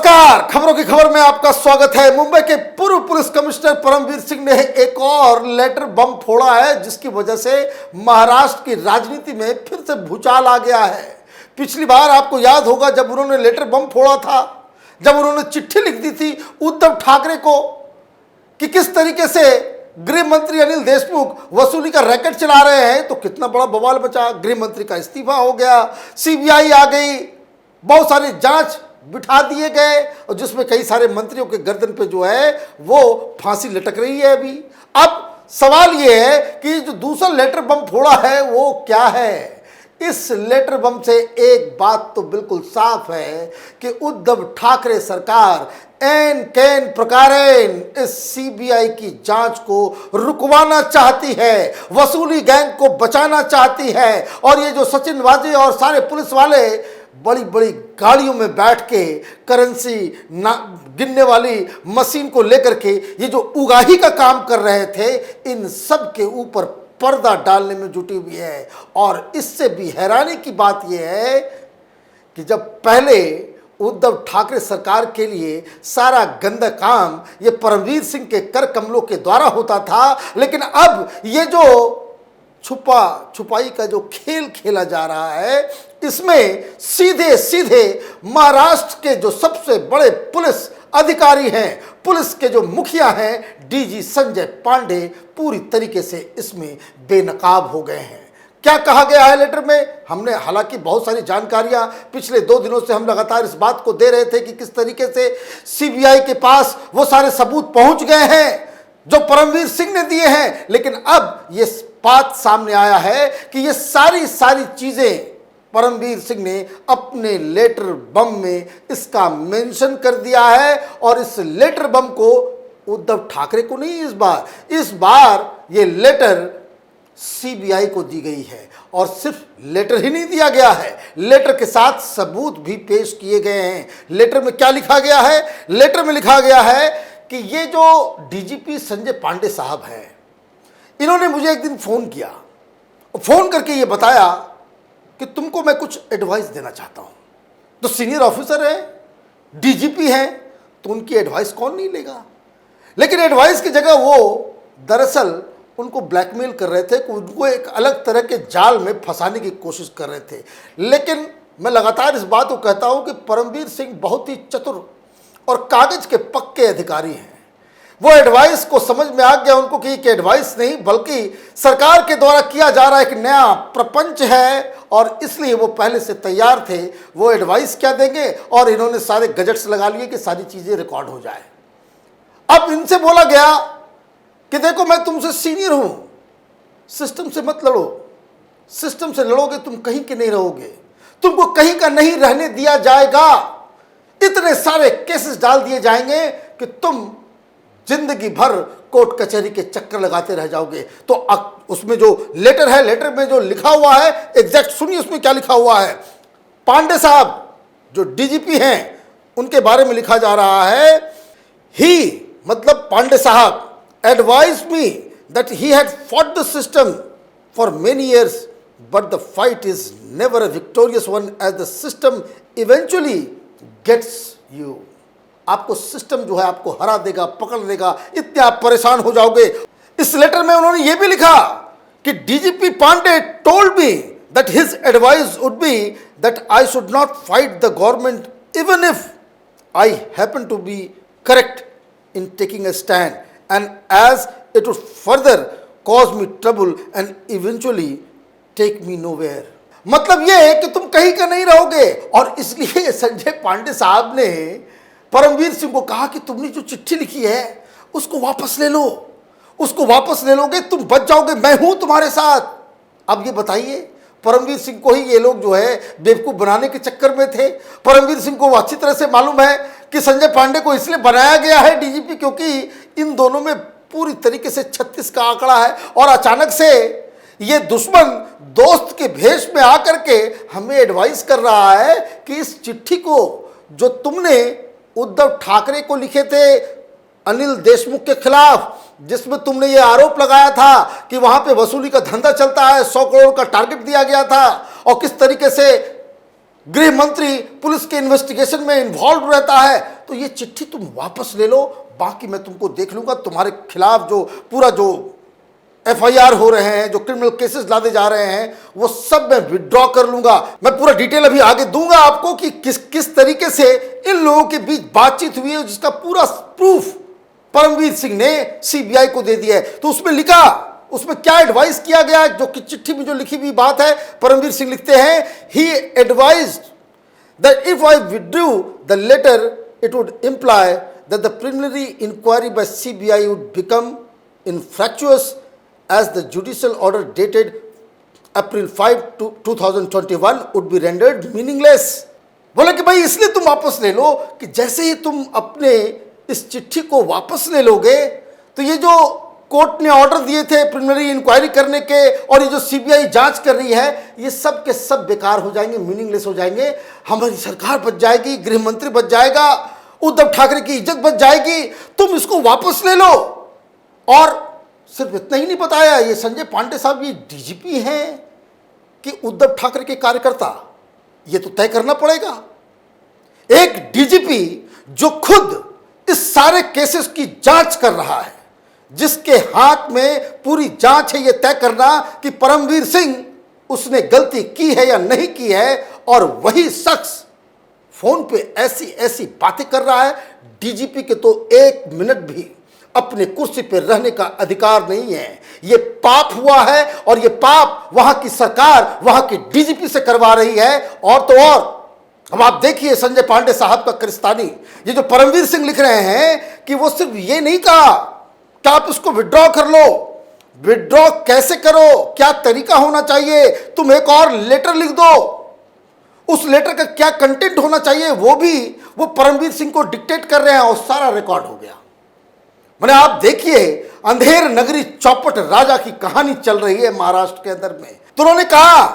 नमस्कार, खबरों की खबर में आपका स्वागत है। मुंबई के पूर्व पुलिस कमिश्नर परमवीर सिंह ने एक और लेटर बम फोड़ा है, जिसकी वजह से महाराष्ट्र की राजनीति में फिर से भूचाल आ गया है। पिछली बार आपको याद होगा जब उन्होंने लेटर बम फोड़ा था, जब उन्होंने चिट्ठी लिख दी थी उद्धव ठाकरे को कि किस तरीके से गृह मंत्री अनिल देशमुख वसूली का रैकेट चला रहे हैं, तो कितना बड़ा बवाल बचा। गृह मंत्री का इस्तीफा हो गया, सीबीआई आ गई, बहुत सारी जांच बिठा दिए गए और जिसमें कई सारे मंत्रियों के गर्दन पे जो है वो फांसी लटक रही है। अभी अब सवाल ये है कि जो दूसरा लेटर बम फोड़ा है वो क्या है। इस लेटर बम से एक बात तो बिल्कुल साफ है कि उद्धव ठाकरे सरकार एन कैन प्रकारेण इस सीबीआई की जांच को रुकवाना चाहती है, वसूली गैंग को बचाना चाहती है। और ये जो सचिन वाजे और सारे पुलिस वाले बड़ी बड़ी गाड़ियों में बैठ के करेंसी गिनने वाली मशीन को लेकर के ये जो उगाही का काम कर रहे थे, इन सब के ऊपर पर्दा डालने में जुटी हुई है। और इससे भी हैरानी की बात यह है कि जब पहले उद्धव ठाकरे सरकार के लिए सारा गंदा काम ये परमवीर सिंह के कर कमलों के द्वारा होता था, लेकिन अब ये जो छुपाई का जो खेल खेला जा रहा है, इसमें सीधे सीधे महाराष्ट्र के जो सबसे बड़े पुलिस अधिकारी हैं, पुलिस के जो मुखिया हैं, डीजी संजय पांडे पूरी तरीके से इसमें बेनकाब हो गए हैं। क्या कहा गया है लेटर में? हमने हालांकि बहुत सारी जानकारियां पिछले 2 दिनों से हम लगातार इस बात को दे रहे थे कि किस तरीके से सीबीआई के पास वो सारे सबूत पहुंच गए हैं जो परमवीर सिंह ने दिए हैं। लेकिन अब ये बात सामने आया है कि ये सारी चीजें परमवीर सिंह ने अपने लेटर बम में इसका मेंशन कर दिया है। और इस लेटर बम को उद्धव ठाकरे को नहीं, इस बार ये लेटर सीबीआई को दी गई है। और सिर्फ लेटर ही नहीं दिया गया है, लेटर के साथ सबूत भी पेश किए गए हैं। लेटर में क्या लिखा गया है? लेटर में लिखा गया है कि ये जो डीजीपी संजय पांडे साहब हैं, इन्होंने मुझे एक दिन फ़ोन किया और फ़ोन करके ये बताया कि तुमको मैं कुछ एडवाइस देना चाहता हूँ। तो सीनियर ऑफिसर है, डीजीपी हैं, तो उनकी एडवाइस कौन नहीं लेगा। लेकिन एडवाइस की जगह वो दरअसल उनको ब्लैकमेल कर रहे थे, उनको एक अलग तरह के जाल में फंसाने की कोशिश कर रहे थे। लेकिन मैं लगातार इस बात को कहता हूँ कि परमवीर सिंह बहुत ही चतुर और कागज के पक्के अधिकारी हैं। वो एडवाइस को समझ में आ गया उनको कि एडवाइस नहीं बल्कि सरकार के द्वारा किया जा रहा एक नया प्रपंच है, और इसलिए वो पहले से तैयार थे। वो एडवाइस क्या देंगे, और इन्होंने सारे गजट्स लगा लिए कि सारी चीज़ें रिकॉर्ड हो जाए। अब इनसे बोला गया कि देखो मैं तुमसे सीनियर हूं, सिस्टम से मत लड़ो, सिस्टम से लड़ोगे तुम कहीं के नहीं रहोगे, तुमको कहीं का नहीं रहने दिया जाएगा। इतने सारे केसेस डाल दिए जाएंगे कि तुम जिंदगी भर कोर्ट कचहरी के चक्कर लगाते रह जाओगे। तो उसमें जो लेटर है, लेटर में जो लिखा हुआ है एग्जैक्ट सुनिए उसमें क्या लिखा हुआ है। पांडे साहब जो डीजीपी हैं उनके बारे में लिखा जा रहा है, ही मतलब पांडे साहब advised me that he had fought the system for many years, but the fight is never a victorious one as the system eventually gets you. आपको सिस्टम जो है आपको हरा देगा, पकड़ देगा, इतने आप परेशान हो जाओगे। इस लेटर में उन्होंने ये भी लिखा कि DGP Pandey told me that his advice would be that I should not fight the government even if I happen to be correct in taking a stand, and as it would further cause me trouble and eventually take me nowhere. मतलब ये है कि तुम कहीं का नहीं रहोगे। और इसलिए संजय पांडे साहब ने परमवीर सिंह को कहा कि तुमने जो चिट्ठी लिखी है उसको वापस ले लो, उसको वापस ले लोगे तुम बच जाओगे, मैं हूं तुम्हारे साथ। अब ये बताइए, परमवीर सिंह को ही ये लोग जो है बेवकूफ़ बनाने के चक्कर में थे। परमवीर सिंह को अच्छी तरह से मालूम है कि संजय पांडे को इसलिए बनाया गया है डीजीपी क्योंकि इन दोनों में पूरी तरीके से 36 का आंकड़ा है। और अचानक से ये दुश्मन दोस्त के भेष में आकर के हमें एडवाइस कर रहा है कि इस चिट्ठी को जो तुमने उद्धव ठाकरे को लिखे थे अनिल देशमुख के खिलाफ, जिसमें तुमने ये आरोप लगाया था कि वहां पे वसूली का धंधा चलता है, 100 करोड़ का टारगेट दिया गया था, और किस तरीके से गृह मंत्री पुलिस के इन्वेस्टिगेशन में इन्वॉल्व रहता है, तो ये चिट्ठी तुम वापस ले लो, बाकी मैं तुमको देख लूंगा। तुम्हारे खिलाफ जो पूरा जो FIR हो रहे हैं, जो क्रिमिनल केसेस लादे जा रहे हैं, वो सब मैं विड्रॉ कर लूंगा। मैं पूरा डिटेल अभी आगे दूंगा आपको कि किस किस तरीके से इन लोगों के बीच बातचीत हुई है, जिसका पूरा प्रूफ परमवीर सिंह ने CBI को दे दिया है। तो उसमें लिखा, उसमें क्या एडवाइस किया गया, जो कि चिट्ठी में जो लिखी हुई बात है, परमवीर सिंह लिखते हैं, he advised that if I withdrew the letter it would imply that the preliminary inquiry by CBI would become infructuous as the judicial order dated April 5 2021 would be rendered meaningless। बोला कि भाई इसलिए तुम वापस ले लो कि जैसे ही तुम अपने इस चिट्ठी को वापस ले लोगे तो ये जो कोर्ट ने ऑर्डर दिए थे प्रिलिमिनरी इंक्वायरी करने के और ये जो CBI जांच कर रही है, ये सब के सब बेकार हो जाएंगे, मीनिंगलेस हो जाएंगे। हमारी सरकार बच जाएगी, गृह मंत्री बच जाएगा, उद्धव ठाकरे की इज्जत बच जाएगी। तुम इसको वापस ले लो। और सिर्फ इतना ही नहीं बताया, ये संजय पांडे साहब ये DGP हैं कि उद्धव ठाकरे के कार्यकर्ता, ये तो तय करना पड़ेगा। एक DGP जो खुद इस सारे केसेस की जांच कर रहा है, जिसके हाथ में पूरी जांच है ये तय करना कि परमवीर सिंह उसने गलती की है या नहीं की है, और वही शख्स फोन पे ऐसी ऐसी बातें कर रहा है। DGP के तो एक मिनट भी अपने कुर्सी पर रहने का अधिकार नहीं है। ये पाप हुआ है, और ये पाप वहां की सरकार, वहां की DGP से करवा रही है। और तो और अब आप देखिए संजय पांडे साहब का करिस्तानी, ये जो परमवीर सिंह लिख रहे हैं कि वो सिर्फ ये नहीं कहा कि आप इसको विड्रॉ कर लो। विड्रॉ कैसे करो, क्या तरीका होना चाहिए, तुम एक और लेटर लिख दो, उस लेटर का क्या कंटेंट होना चाहिए वो भी वो परमवीर सिंह को डिक्टेट कर रहे हैं, और सारा रिकॉर्ड हो गया। मैंने आप देखिए, अंधेर नगरी चौपट राजा की कहानी चल रही है महाराष्ट्र के अंदर में। तो उन्होंने कहा,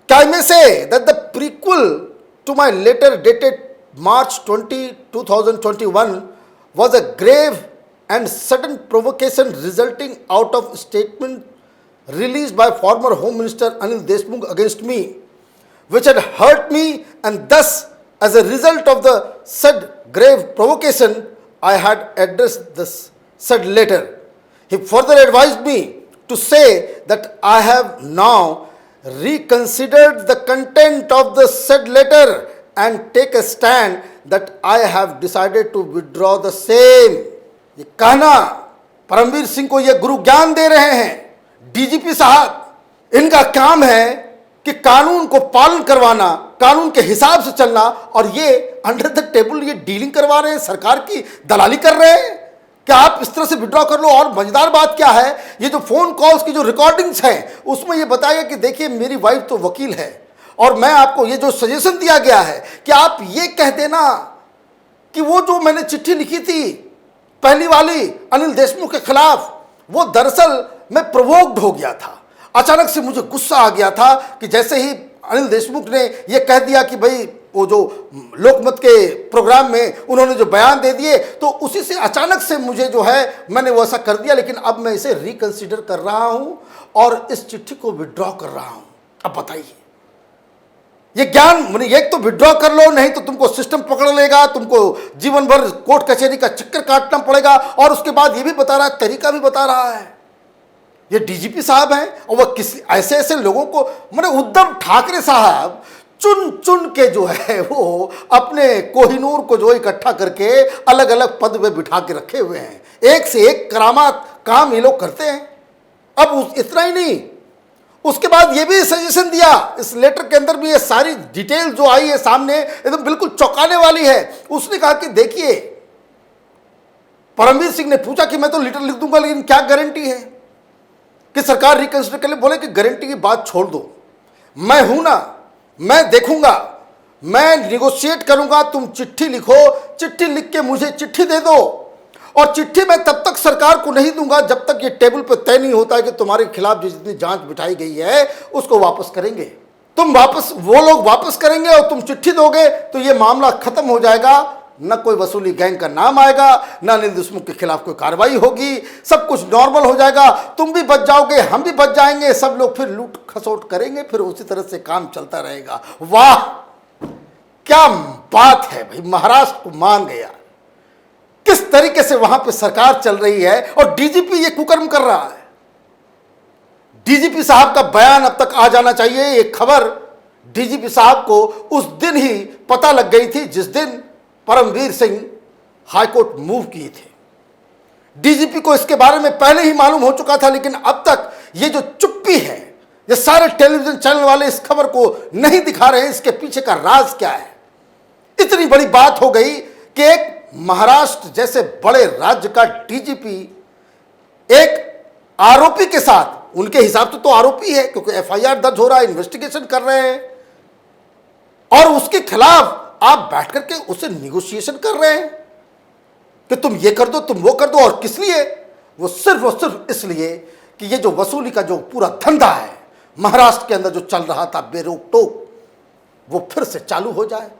क्या मैं say that the prequel to my letter dated March 20, 2021 was a grave and sudden provocation resulting out of statement released by former Home Minister Anil Deshmukh against me, which had hurt me, and thus as a result of the said grave provocation I had addressed this said letter. He further advised me to say that I have now reconsidered the content of the said letter and take a stand that I have decided to withdraw the same। ये कहना, परमवीर सिंह को ये गुरु ज्ञान दे रहे हैं DGP साहब। इनका काम है कि कानून को पालन करवाना, कानून के हिसाब से चलना, और ये अंडर द टेबल ये डीलिंग करवा रहे हैं, सरकार की दलाली कर रहे हैं कि आप इस तरह से विड्रॉ कर लो। और मजेदार बात क्या है, ये जो फोन कॉल्स की जो रिकॉर्डिंग्स हैं उसमें ये बताया कि देखिए मेरी वाइफ तो वकील है, और मैं आपको ये जो सजेशन दिया गया है कि आप ये कह देना कि वो जो मैंने चिट्ठी लिखी थी पहली वाली अनिल देशमुख के खिलाफ, वो दरअसल मैं प्रोवोक्ड हो गया था। अचानक से मुझे गुस्सा आ गया था कि जैसे ही अनिल देशमुख ने यह कह दिया कि भाई वो जो लोकमत के प्रोग्राम में उन्होंने जो बयान दे दिए, तो उसी से अचानक से मुझे जो है मैंने वो ऐसा कर दिया, लेकिन अब मैं इसे रिकंसिडर कर रहा हूं और इस चिट्ठी को विड्रॉ कर रहा हूं। अब बताइए, ये ज्ञान, एक तो विड्रॉ कर लो, नहीं तो तुमको सिस्टम पकड़ लेगा, तुमको जीवन भर कोर्ट कचहरी का चक्कर काटना पड़ेगा, और उसके बाद ये भी बता रहा है, तरीका भी बता रहा है। ये DGP साहब हैं, और वह किसी ऐसे ऐसे लोगों को, उद्धव ठाकरे साहब चुन चुन के जो है वो अपने कोहिनूर को जो इकट्ठा करके अलग अलग पद पे बिठा के रखे हुए हैं। एक से एक करामात काम ये लोग करते हैं। अब इतना ही नहीं, उसके बाद ये भी सजेशन दिया, इस लेटर के अंदर भी ये सारी डिटेल जो आई है सामने, एकदम बिल्कुल चौंकाने वाली है। उसने कहा कि देखिए, परमवीर सिंह ने पूछा कि मैं तो लेटर लिख दूंगा, लेकिन क्या गारंटी है कि सरकार रिकंसिडर कर ले। बोले कि गारंटी की बात छोड़ दो, मैं हूं ना, मैं देखूंगा, मैं निगोशिएट करूंगा। तुम चिट्ठी लिखो, चिट्ठी लिख के मुझे चिट्ठी दे दो, और चिट्ठी मैं तब तक सरकार को नहीं दूंगा जब तक ये टेबल पर तय नहीं होता है कि तुम्हारे खिलाफ जितनी जांच बिठाई गई है उसको वापस करेंगे। तुम वापस, वो लोग वापस करेंगे और तुम चिट्ठी दोगे तो ये मामला खत्म हो जाएगा। न कोई वसूली गैंग का नाम आएगा, न अनिल देशमुख के खिलाफ कोई कार्रवाई होगी, सब कुछ नॉर्मल हो जाएगा, तुम भी बच जाओगे, हम भी बच जाएंगे, सब लोग फिर लूट खसोट करेंगे, फिर उसी तरह से काम चलता रहेगा। वाह, क्या बात है भाई, महाराष्ट्र को मान गया। किस तरीके से वहां पे सरकार चल रही है और डीजीपी ये कुकर्म कर रहा है। डीजीपी साहब का बयान अब तक आ जाना चाहिए। ये खबर डीजीपी साहब को उस दिन ही पता लग गई थी जिस दिन परमवीर सिंह हाईकोर्ट मूव किए थे। डीजीपी को इसके बारे में पहले ही मालूम हो चुका था, लेकिन अब तक ये जो चुप्पी है, ये सारे टेलीविजन चैनल वाले इस खबर को नहीं दिखा रहे हैं, इसके पीछे का राज क्या है। इतनी बड़ी बात हो गई कि एक महाराष्ट्र जैसे बड़े राज्य का डीजीपी एक आरोपी के साथ, उनके हिसाब से तो आरोपी है क्योंकि एफआईआर दर्ज हो रहा है, इन्वेस्टिगेशन कर रहे हैं, और उसके खिलाफ आप बैठ करके उसे निगोशिएशन कर रहे हैं कि तुम ये कर दो, तुम वो कर दो। और किस लिए? वो सिर्फ और सिर्फ इसलिए कि ये जो वसूली का जो पूरा धंधा है महाराष्ट्र के अंदर जो चल रहा था बेरोक टोक, वो फिर से चालू हो जाए।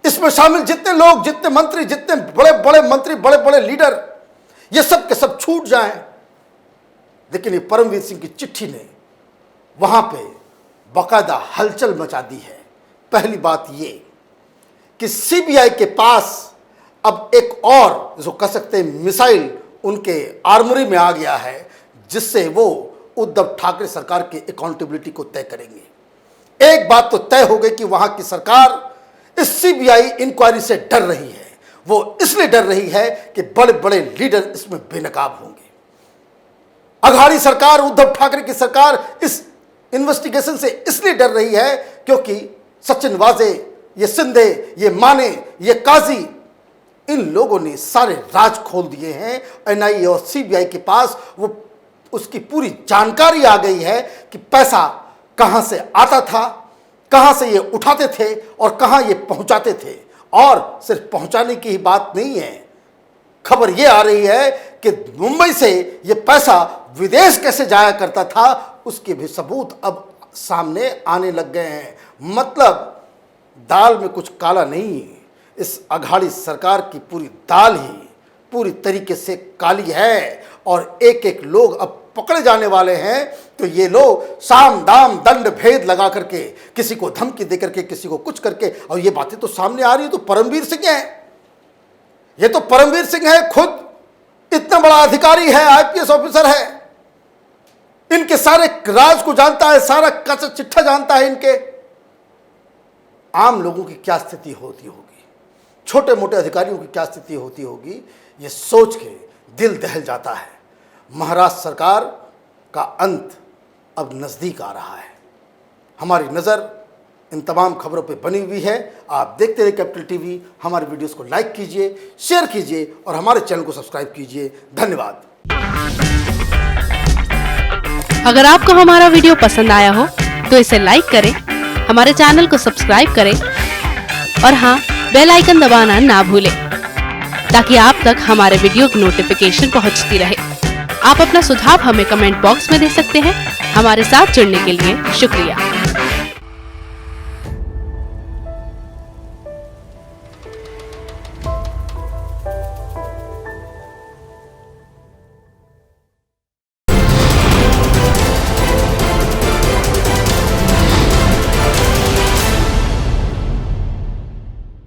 इसमें शामिल जितने लोग, जितने मंत्री, जितने बड़े बड़े मंत्री, बड़े बड़े लीडर, ये सब के सब छूट जाएं। लेकिन ये परमवीर सिंह की चिट्ठी ने वहां पे बाकायदा हलचल मचा दी है। पहली बात ये कि सीबीआई के पास अब एक और जो कह सकते हैं मिसाइल उनके आर्मरी में आ गया है, जिससे वो उद्धव ठाकरे सरकार की अकाउंटेबिलिटी को तय करेंगे। एक बात तो तय हो गई कि वहां की सरकार इस सीबीआई इंक्वायरी से डर रही है। वो इसलिए डर रही है कि बड़े बड़े लीडर इसमें बेनकाब होंगे। अघाड़ी सरकार, उद्धव ठाकरे की सरकार इस इन्वेस्टिगेशन से इसलिए डर रही है क्योंकि सचिन वाजे, ये सिंधे, ये माने, ये काजी, इन लोगों ने सारे राज खोल दिए हैं। एनआईए और सीबीआई के पास वो उसकी पूरी जानकारी आ गई है कि पैसा कहां से आता था, कहां से ये उठाते थे और कहां ये पहुंचाते थे। और सिर्फ पहुंचाने की ही बात नहीं है, खबर ये आ रही है कि मुंबई से ये पैसा विदेश कैसे जाया करता था, उसके भी सबूत अब सामने आने लग गए हैं। मतलब दाल में कुछ काला नहीं है। इस अघाड़ी सरकार की पूरी दाल ही पूरी तरीके से काली है और एक एक लोग अब पकड़े जाने वाले हैं। तो ये लोग साम दाम दंड भेद लगा करके, किसी को धमकी दे करके, किसी को कुछ करके, और ये बातें तो सामने आ रही है। तो परमवीर सिंह है, ये तो परमवीर सिंह है, खुद इतना बड़ा अधिकारी है, आईपीएस ऑफिसर है, इनके सारे राज को जानता है, सारा कच्चा चिट्ठा जानता है इनके। आम लोगों की क्या स्थिति होती होगी, छोटे मोटे अधिकारियों की क्या स्थिति होती होगी, ये सोच के दिल दहल जाता है। महाराष्ट्र सरकार का अंत अब नजदीक आ रहा है। हमारी नजर इन तमाम खबरों पे बनी हुई है। आप देखते रहिए कैपिटल टीवी। हमारे वीडियोस को लाइक कीजिए, शेयर कीजिए और हमारे चैनल को सब्सक्राइब कीजिए। धन्यवाद। अगर आपको हमारा वीडियो पसंद आया हो तो इसे लाइक करें, हमारे चैनल को सब्सक्राइब करें और हाँ, बेल आइकन दबाना ना भूलें ताकि आप तक हमारे वीडियो की नोटिफिकेशन पहुंचती रहे। आप अपना सुझाव हमें कमेंट बॉक्स में दे सकते हैं। हमारे साथ जुड़ने के लिए शुक्रिया।